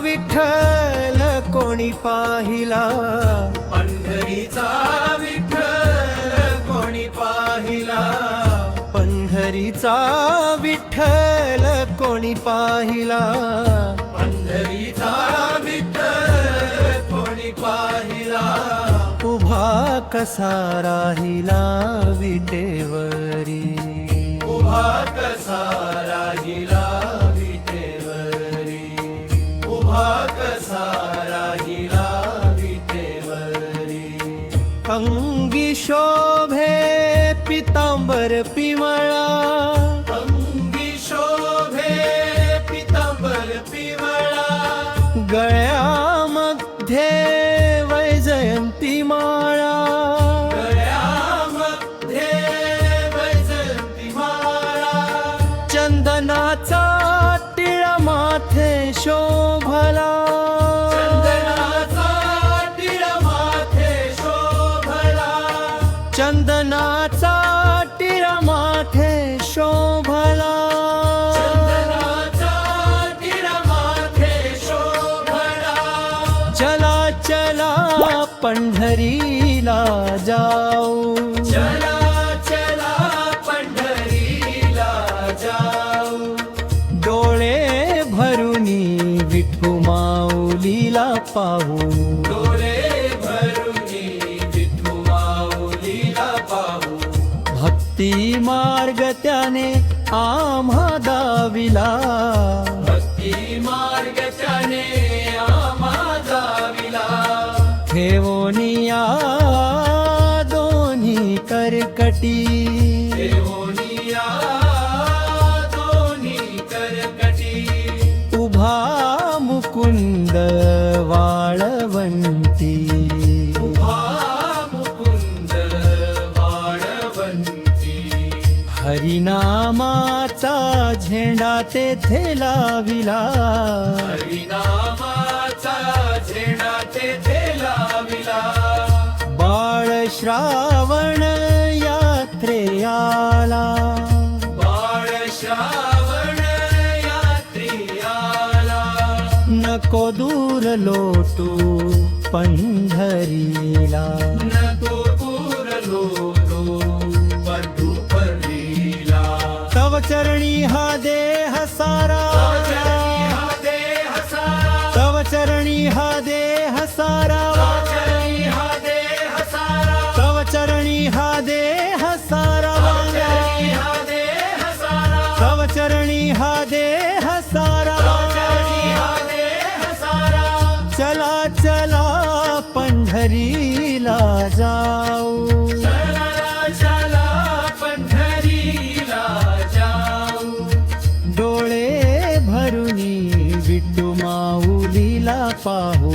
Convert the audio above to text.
विठ्ठल कोणी पाहिला, पंढरीचा विठ्ठल कोणी पाहिला, पंढरीचा विठ्ठल कोणी पाहिला, पंढरीचा विठ्ठल कोणी पाहिला, उभा कसा राहिला विटेवरी, उभा कसा राहिला विटेवरी, उभा कसा राहिला विटेवरी, अंगी शोभे पितांबर पिवळा, अंगी शोभे पितांबर पिवळा, गळ्यामध्ये वैजयंती माळा, गळ्यामध्ये वैजयंती माळा, चंदनाचा टिळा माथे शोभला, चंदनाचा टिळा माथे शोभला, चंदनाचा टिळा माथे शोभला, चंदनाचा टिळा माथे शोभला, चला चला पंढरीला जाऊ, चला चला पंढरीला जाऊ, डोळे भरुनी विठू माऊलीला पाहू, डोळे भरुनी विठू माऊलीला पाहू, भक्ती मार्ग त्याने आम्हा दाविला, भक्ती मार्ग त्याने आम्हा दाविला, ठेवोनिया दोन्ही करकटी, देवोनिया दोन्ही करकटी, उभा मुकुंद वाळवंती, उभा मुकुंद वाळवंती, हरिनामाचा झेंडा तेथे लाविला, हरिनामाचा झेंडा तेथे लाविला, बाळ श्रावण यात्रेयाला, बाळ श्रावण यात्रियाला, नको दूर लोटू पंढरीला, नको दूर लोटू पंढरीला, तव चरणी हा देह सारा, हा देह सारा, तव चरणी हा देह सारा, हा देह सारा, तव चरणी हा देह सारा, हा देह सारा, तव चरणी हा देह सारा, हा देह सारा, चला चला पंढरीला जाऊ, चला चला पंढरीला जाऊ, डोळे भरुनी विठू माऊलीला पाहू,